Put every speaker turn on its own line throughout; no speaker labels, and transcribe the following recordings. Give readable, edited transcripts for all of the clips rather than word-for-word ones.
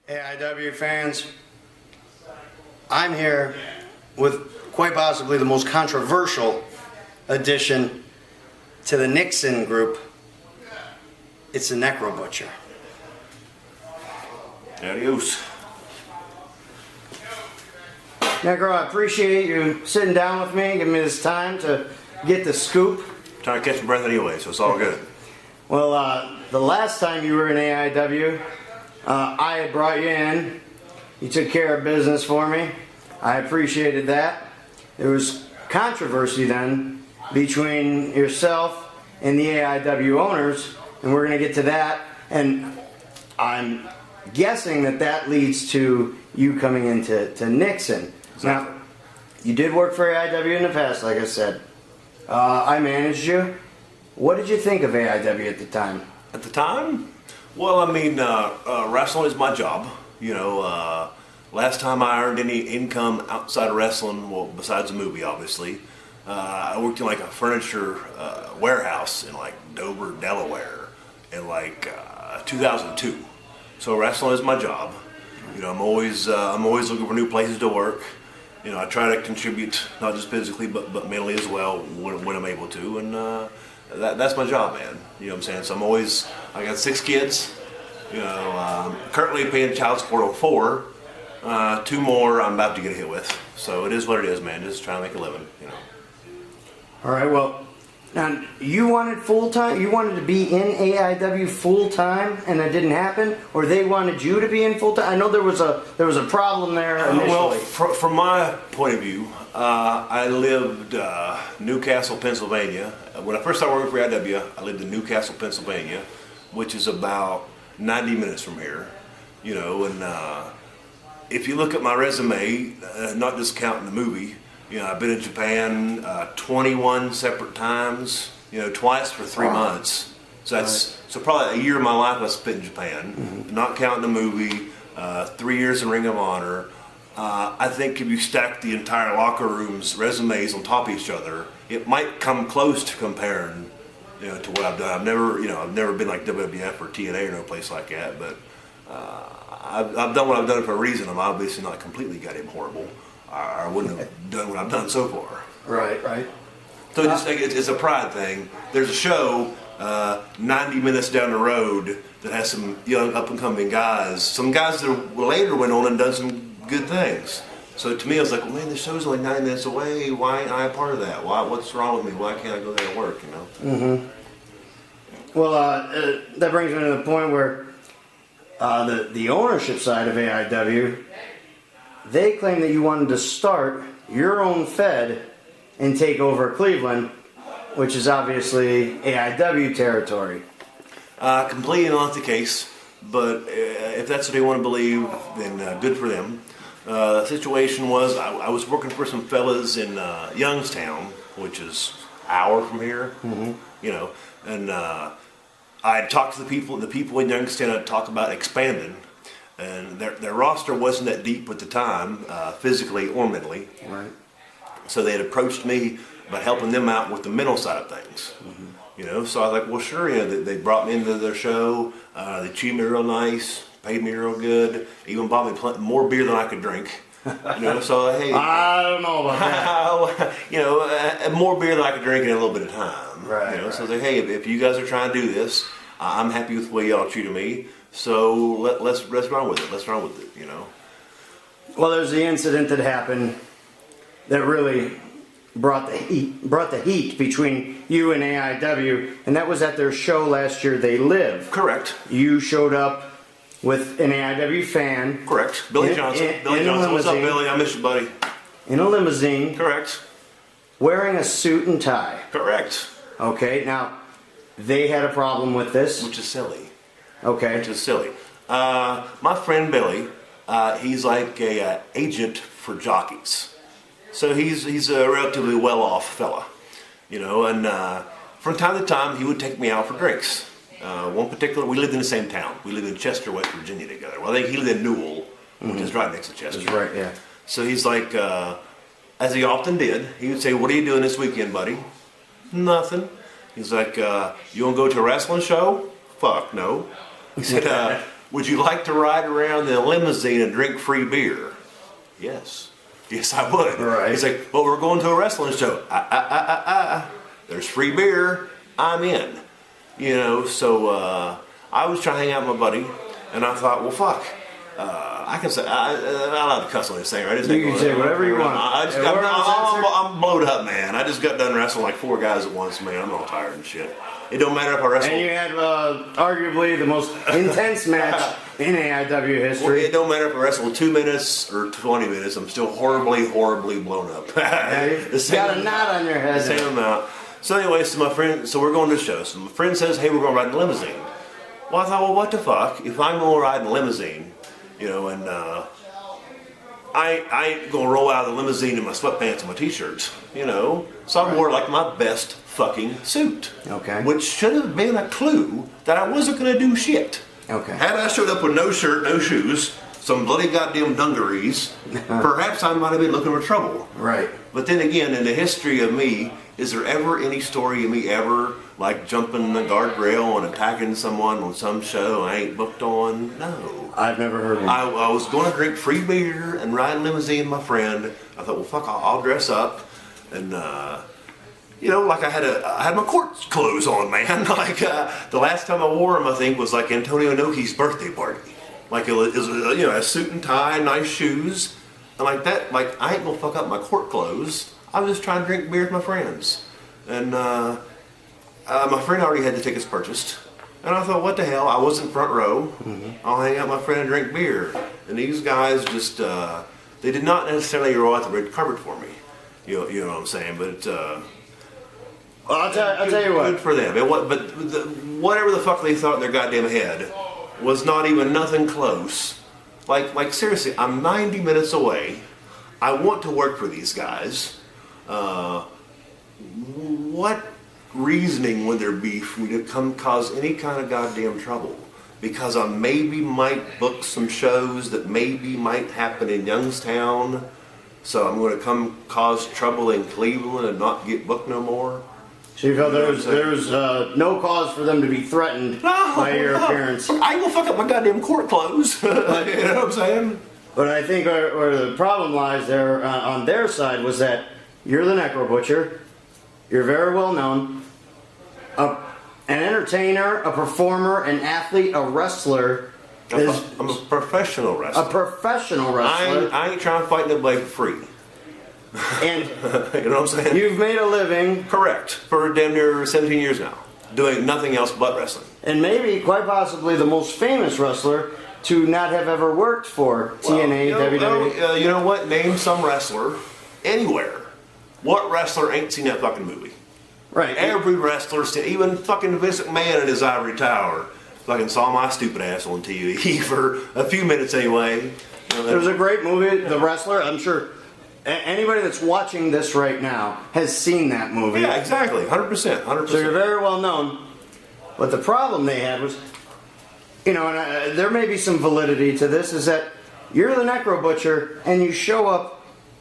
AIW fans, I'm here with quite possibly the most controversial addition to the NIXON group. It's the Necro Butcher.
Adios.
Necro, I appreciate you sitting down with me, giving me this time to get the scoop.
Trying to catch my breath anyway, so it's all good.
Well, the last time you were in AIW, I had brought you in. You took care of business for me. I appreciated that. There was controversy then between yourself and the AIW owners, and we're going to get to that. And I'm guessing that that leads to you coming into NIXON.
Exactly.
Now, you did work for AIW in the past, like I said. I managed you. What did you think of AIW at the time?
At the time? Well, I mean, wrestling is my job. You know, last time I earned any income outside of wrestling, well, besides a movie, obviously, I worked in like a furniture warehouse in like Dover, Delaware, in like 2002. So wrestling is my job. You know, I'm always looking for new places to work. You know, I try to contribute not just physically but mentally as well when I'm able to, and that's my job, man. You know what I'm saying? So I got 6 kids. You know, currently paying child support on 4. 2 more I'm about to get hit with. So it is what it is, man. Just trying to make a living, you know.
All right, well, now you wanted full-time, you wanted to be in AIW full-time and that didn't happen? Or they wanted you to be in full-time? I know there was a problem there initially.
Well, from my point of view, I lived Newcastle, Pennsylvania. When I first started working for AIW, I lived in Newcastle, Pennsylvania, which is about 90 minutes from here. You know, and if you look at my resume, not just counting the movie, you know, I've been in Japan 21 separate times. You know, twice for 3 months. So that's so probably a year of my life I spent in Japan, not counting the movie. 3 years in Ring of Honor. I think if you stack the entire locker room's resumes on top of each other, it might come close to comparing, you know, to what I've done. I've never been like WWF or TNA or no place like that, but I've done what I've done for a reason. I'm obviously not completely goddamn horrible. I wouldn't have done what I've done so far.
Right, right.
So it's a pride thing. There's a show 90 minutes down the road that has some young up-and-coming guys. Some guys that later went on and done some good things. So to me, I was like, well, man, the show's only 9 minutes away. Why ain't I a part of that? What's wrong with me? Why can't I go there and work, you know?
Mm-hmm. Well, that brings me to the point where the ownership side of AIW, they claim that you wanted to start your own Fed and take over Cleveland, which is obviously AIW territory.
Completely not the case, but if that's what they want to believe, then good for them. The situation was I was working for some fellas in Youngstown, which is an hour from here, you know, and I talked to the people in Youngstown had talked about expanding, and their roster wasn't that deep at the time, physically or mentally.
Right. So
they had approached me about helping them out with the mental side of things. You know, so I was like, well, sure. You know, they brought me into their show. They treated me real nice, paid me real good, even bought me more beer than I could drink. You know, so hey,
I don't know about that.
You know, more beer than I could drink in a little bit of time.
Right.
You know,
right.
so they, hey, if you guys are trying to do this, I'm happy with the way y'all treated me. So let's run with it. Let's run with it. You know.
Well, there's the incident that happened that really brought the heat between you and AIW, and that was at their show last year, They Live.
Correct.
You showed up with an AIW fan.
Correct. Billy Johnson. Billy Johnson. What's up, Billy? I miss you, buddy.
In a limousine.
Correct.
Wearing a suit and tie.
Correct.
Okay, now, they had a problem with this.
Which is silly.
Okay.
Which is silly. My friend Billy, he's like a agent for jockeys. So he's a relatively well-off fella, you know, and from time to time he would take me out for drinks. One particular, we lived in the same town. We lived in Chester, West Virginia together. Well, I think he lived in Newell, which is right next to Chester.
That's right, yeah.
So he's like, as he often did, he would say, what are you doing this weekend, buddy? Nothing. He's like, you want to go to a wrestling show? Fuck, no. He said, would you like to ride around in a limousine and drink free beer? Yes. Yes, I would.
Right.
He's like, well, we're going to a wrestling show. There's free beer. I'm in. You know, so I was trying to hang out with my buddy, and I thought, well, fuck. I can say, I'm allowed to cuss on this thing, right?
You can say whatever you want.
I'm blowed up, man. I just got done wrestling like 4 guys at once, man. I'm all tired and shit. It don't matter if I wrestle.
And you had arguably the most intense match in AIW history.
Well, it don't matter if I wrestle 2 minutes or 20 minutes. I'm still horribly blown up.
You got a knot on your head.
Same amount. So anyway, so we're going to the show. So my friend says, hey, we're going to ride in a limousine. Well, I thought, well, what the fuck? If I'm going to ride in a limousine, you know, and I ain't going to roll out of the limousine in my sweatpants and my t-shirts, you know. So I wore like my best fucking suit.
Okay.
Which should have been a clue that I wasn't going to do shit.
Okay.
Had I showed up with no shirt, no shoes, some bloody goddamn dungarees, perhaps I might have been looking for trouble.
Right.
But then again, in the history of me, is there ever any story of me ever like jumping the guardrail and attacking someone on some show I ain't booked on? No.
I've never heard of it.
I was going to drink free beer and ride a limousine with my friend. I thought, well, fuck, I'll dress up. And, you know, like I had my court clothes on, man. Like the last time I wore them, I think, was like Antonio Inoki's birthday party. Like it was you know, a suit and tie, nice shoes. And like that, like I ain't gonna fuck up my court clothes. I was just trying to drink beer with my friends. And my friend already had the tickets purchased. And I thought, what the hell? I wasn't front row. I'll hang out with my friend and drink beer. And these guys just, they did not necessarily roll out the red carpet for me. You know what I'm saying? But
well, I'll tell you what.
Good for them. Whatever the fuck they thought in their goddamn head was not even nothing close. Like seriously, I'm 90 minutes away. I want to work for these guys. What reasoning would there be for me to come cause any kind of goddamn trouble? Because I maybe might book some shows that maybe might happen in Youngstown, so I'm going to come cause trouble in Cleveland and not get booked no more?
So you felt there was no cause for them to be threatened by your appearance?
I ain't gonna fuck up my goddamn court clothes. You know what I'm saying?
But I think where the problem lies there on their side was that you're the Necro Butcher, you're very well known, an entertainer, a performer, an athlete, a wrestler.
I'm a professional wrestler.
A professional wrestler.
I ain't trying to fight nobody for free.
And
you know what I'm saying?
You've made a living.
Correct. For damn near 17 years now. Doing nothing else but wrestling.
And maybe, quite possibly, the most famous wrestler to not have ever worked for TNA, WWE.
You know what? Name some wrestler anywhere. What wrestler ain't seen that fucking movie?
Right.
Every wrestler, even fucking Vince McMahon in his ivory tower, fucking saw my stupid ass on TV for a few minutes anyway.
It was a great movie, The Wrestler. I'm sure anybody that's watching this right now has seen that movie.
Yeah, exactly. 100%. 100%.
So you're very well known. But the problem they had was, you know, and there may be some validity to this, is that you're the Necro Butcher and you show up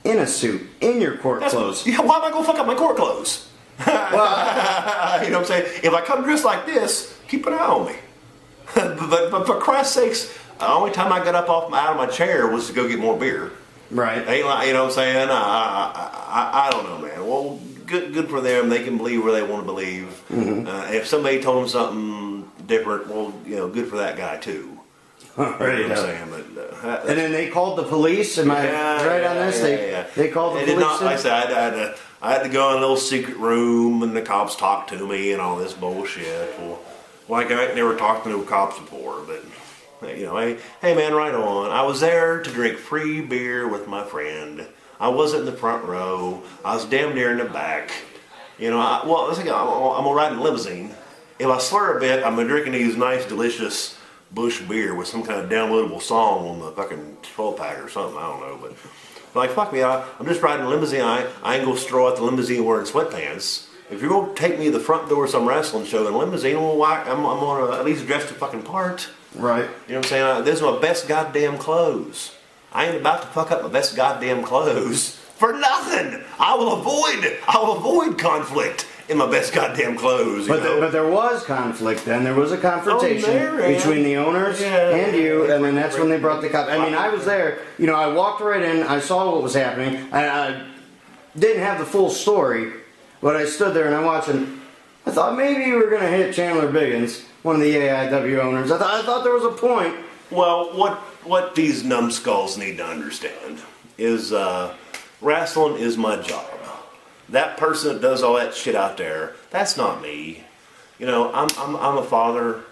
in a suit, in your court clothes.
Yeah, why am I going to fuck up my court clothes?
Well,
you know what I'm saying? If I come dressed like this, keep an eye on me. but for Christ's sakes, the only time I got up out of my chair was to go get more beer.
Right.
Ain't like, you know what I'm saying? I don't know, man. Well, good for them. They can believe where they want to believe. Mm-hmm. If somebody told them something different, well, you know, good for that guy too.
Right.
You know what I'm saying? But,
and then they called the police. Am I right on this? They called the police.
Like I said, I had to go in a little secret room, and the cops talked to me and all this bullshit. Well, like I ain't never talked to no cops before, but. You know, hey man, right on. I was there to drink free beer with my friend. I wasn't in the front row. I was damn near in the back. You know, I'm gonna ride in a limousine. If I slur a bit, I'm drinking these nice, delicious Bush beer with some kind of downloadable song on the fucking 12-pack or something. I don't know, but like fuck me, I'm just riding a limousine. I ain't gonna stroll out the limousine wearing sweatpants. If you're gonna take me to the front door of some wrestling show in a limousine, well, I'm gonna at least dress the fucking part.
Right.
You know what I'm saying? This is my best goddamn clothes. I ain't about to fuck up my best goddamn clothes for nothing. I will avoid conflict in my best goddamn clothes.
But there was conflict then. There was a confrontation between the owners and you, and then that's when they brought the cops. I mean, I was there. You know, I walked right in. I saw what was happening. I didn't have the full story, but I stood there and I watched, and I thought maybe you were going to hit Chandler Biggins, one of the AIW owners. I thought there was a point.
Well, what these numbskulls need to understand is wrestling is my job. That person that does all that shit out there, that's not me. You know, I'm a father.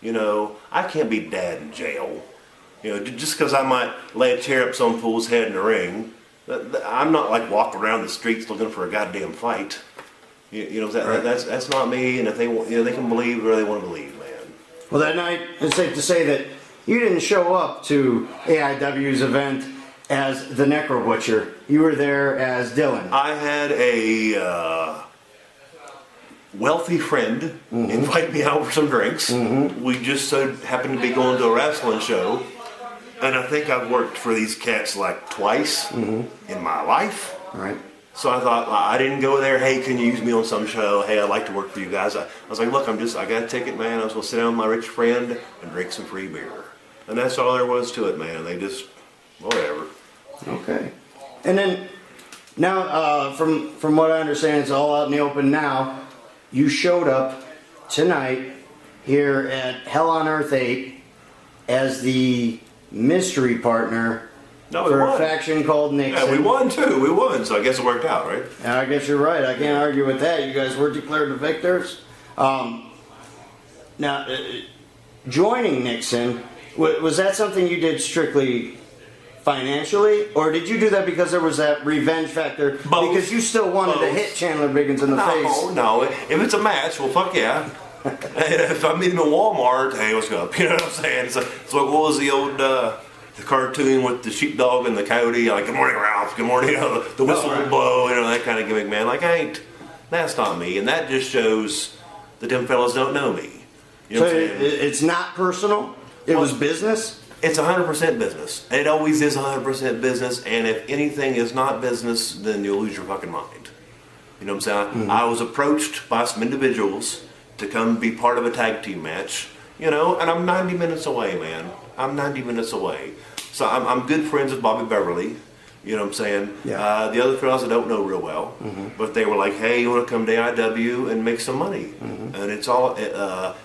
You know, I can't be dad in jail. You know, just because I might lay a chair up some fool's head in the ring, I'm not like walking around the streets looking for a goddamn fight. You know, that's not me. And if they want, you know, they can believe whatever they want to believe, man.
Well, that night, it's safe to say that you didn't show up to AIW's event as the Necro Butcher. You were there as Dylan.
I had a wealthy friend invite me out for some drinks. We just so happened to be going to a wrestling show. And I think I've worked for these cats like twice in my life.
Right.
So I thought, I didn't go there, hey, can you use me on some show? Hey, I'd like to work for you guys. I was like, look, I got a ticket, man. I was going to sit down with my rich friend and drink some free beer. And that's all there was to it, man. They just, whatever.
Okay. And then, now, from what I understand, it's all out in the open now. You showed up tonight here at Hell on Earth 8 as the mystery partner for a faction called NIXON.
Yeah, we won too. We won, so I guess it worked out, right?
I guess you're right. I can't argue with that. You guys were declared the victors. Now, joining NIXON, was that something you did strictly financially, or did you do that because there was that revenge factor?
Both.
Because you still wanted to hit Chandler Biggins in the face.
No. If it's a match, well, fuck yeah. If I meet him in Walmart, hey, what's up? You know what I'm saying? It's like what was the old the cartoon with the sheepdog and the coyote? Like, good morning, Ralph. Good morning. You know, the whistle will blow. You know, that kind of gimmick, man. Like, that's not me, and that just shows that them fellas don't know me. You know
so
what I'm saying?
It's not personal. It was business.
It's 100% business. It always is 100% business, and if anything is not business, then you'll lose your fucking mind. You know what I'm saying? I was approached by some individuals to come be part of a tag team match, you know, and I'm 90 minutes away, man. I'm 90 minutes away. So I'm good friends with Bobby Beverly, you know what I'm saying?
Yeah.
The other fellas I don't know real well, but they were like, hey, you want to come to IW and make some money? And it's all,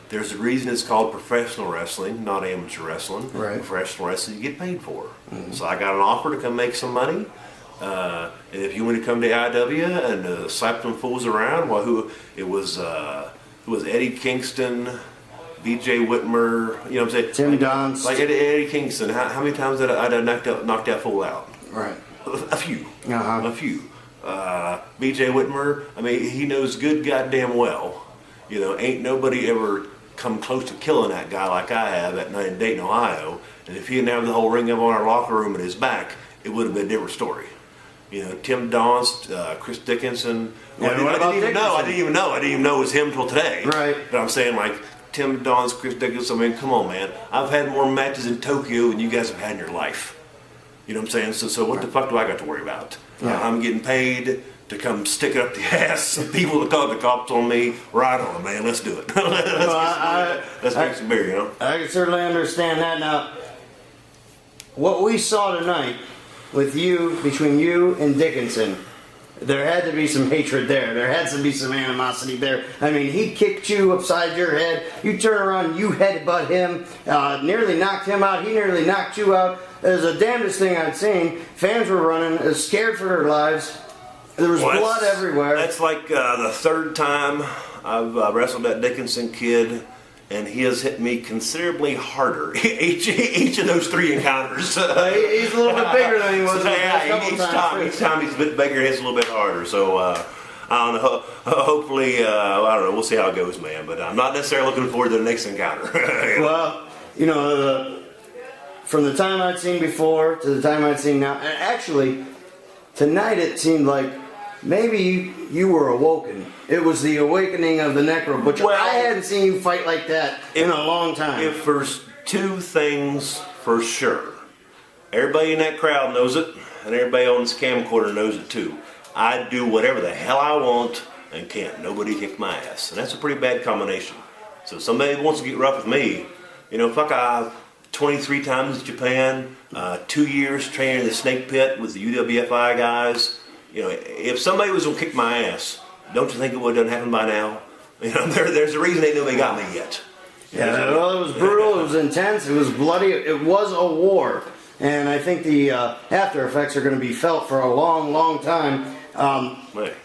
there's a reason it's called professional wrestling, not amateur wrestling.
Right.
Professional wrestling you get paid for. So I got an offer to come make some money. And if you want to come to IW and slap them fools around, well, who was Eddie Kingston, BJ Whitmer, you know what I'm saying?
Tim Donst.
Like Eddie Kingston, how many times did I knock that fool out?
Right.
A few.
Uh-huh.
A few. BJ Whitmer, I mean, he knows good goddamn well. You know, ain't nobody ever come close to killing that guy like I have at night in Dayton, Ohio. And if he didn't have the whole ring up on our locker room at his back, it would have been a different story. You know, Tim Donst, Chris Dickinson.
Yeah,
I didn't even know it was him till today.
Right.
But I'm saying, like, Tim Donst, Chris Dickinson, I mean, come on, man. I've had more matches in Tokyo than you guys have had in your life. You know what I'm saying? So what the fuck do I got to worry about?
Yeah.
I'm getting paid to come stick it up the ass of people that call the cops on me. Right on, man. Let's do it. Let's drink some beer, you know?
I can certainly understand that. Now, what we saw tonight with you, between you and Dickinson, there had to be some hatred there. There had to be some animosity there. I mean, he kicked you upside your head. You turn around, you headbutt him, nearly knocked him out. He nearly knocked you out. It was the damnedest thing I'd seen. Fans were running, scared for their lives. There was blood everywhere.
That's like the third time I've wrestled that Dickinson kid, and he has hit me considerably harder each of those three encounters.
He's a little bit bigger than he was.
Each time he's a bit bigger, he hits a little bit harder. So I don't know. Hopefully, I don't know. We'll see how it goes, man. But I'm not necessarily looking forward to the next encounter.
Well, you know, from the time I'd seen before to the time I'd seen now, and actually, tonight it seemed like maybe you were awoken. It was the awakening of the Necro Butcher.
Well,
I hadn't seen you fight like that in a long time.
If there's two things for sure, everybody in that crowd knows it, and everybody on this camcorder knows it too. I do whatever the hell I want, and can't nobody kick my ass. And that's a pretty bad combination. So if somebody wants to get rough with me, you know, fuck, I've 23 times in Japan, 2 years training in the snake pit with the UWFI guys. You know, if somebody was gonna kick my ass, don't you think it would have done happen by now? You know, there's a reason they nobody got me yet.
Yeah, well, it was brutal, it was intense, it was bloody, it was a war. And I think the after effects are going to be felt for a long, long time.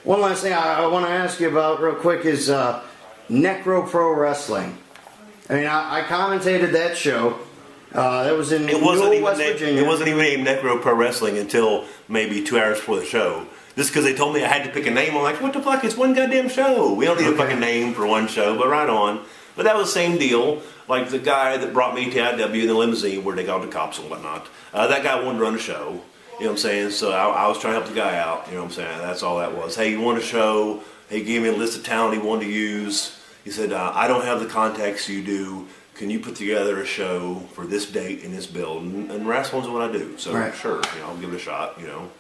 One last thing I want to ask you about real quick is Necro Pro Wrestling. I mean, I commentated that show. That was in West Virginia.
It wasn't even named Necro Pro Wrestling until maybe 2 hours before the show. Just because they told me I had to pick a name, I'm like, what the fuck? It's one goddamn show. We don't need a fucking name for one show, but right on. But that was the same deal. Like the guy that brought me to IW in the limousine where they got the cops and whatnot. That guy wanted to run a show. You know what I'm saying? So I was trying to help the guy out. You know what I'm saying? That's all that was. Hey, you want a show? He gave me a list of talent he wanted to use. He said, I don't have the contacts you do. Can you put together a show for this date in this building? And wrestling's what I do. So sure, you know, I'll give it a shot, you know.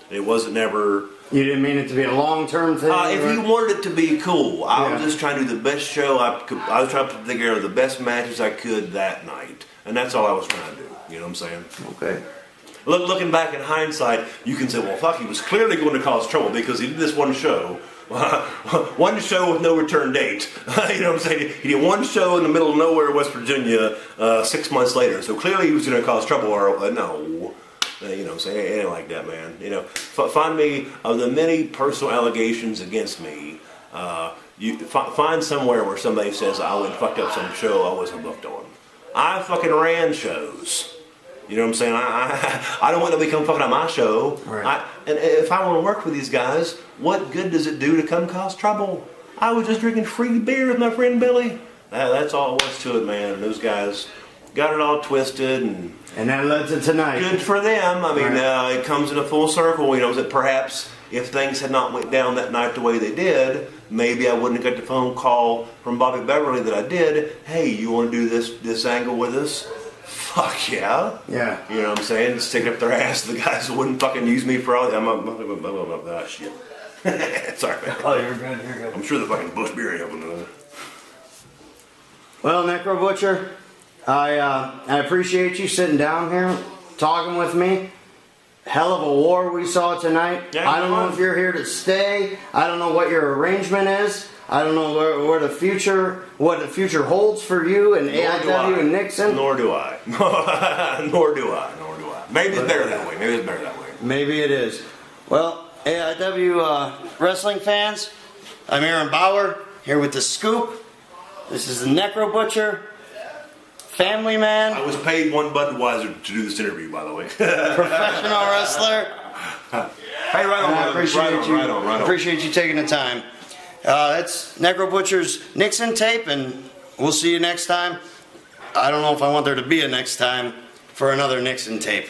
It wasn't never...
You didn't mean it to be a long-term thing?
If you wanted it to be cool, I was just trying to do the best show I could. I was trying to put together the best matches I could that night. And that's all I was trying to do. You know what I'm saying?
Okay.
Looking back in hindsight, you can say, well, fuck, he was clearly going to cause trouble because he did this one show. One show with no return date. You know what I'm saying? He did one show in the middle of nowhere, West Virginia, 6 months later. So clearly he was going to cause trouble. Or no. You know what I'm saying? It ain't like that, man. You know, find me, of the many personal allegations against me, you find somewhere where somebody says I went and fucked up some show I wasn't booked on. I fucking ran shows. You know what I'm saying? I don't want to become fucking on my show.
Right.
And if I want to work with these guys, what good does it do to come cause trouble? I was just drinking free beer with my friend Billy. That's all it was to it, man. And those guys got it all twisted
and that led to tonight.
Good for them. I mean, it comes in a full circle. You know, that perhaps if things had not went down that night the way they did, maybe I wouldn't have got the phone call from Bobby Beverly that I did. Hey, you want to do this angle with us? Fuck yeah.
Yeah.
You know what I'm saying? Stick it up their ass. The guys that wouldn't fucking use me for all that shit. Sorry, man.
Oh, you're good. You're good.
I'm sure the fucking Bush beer ain't helping.
Well, Necro Butcher, I appreciate you sitting down here, talking with me. Hell of a war we saw tonight.
Yeah,
I don't know if you're here to stay. I don't know what your arrangement is. I don't know what the future holds for you and AIW and NIXON.
Nor do I. Nor do I. Maybe it's better that way.
Maybe it is. Well, AIW wrestling fans, I'm Aaron Bauer, here with The Scoop. This is the Necro Butcher, family man.
I was paid one Budweiser to do this interview, by the way.
Professional wrestler.
Hey, right on,
I appreciate you taking the time. That's Necro Butcher's NIXON tape, and we'll see you next time. I don't know if I want there to be a next time for another NIXON tape.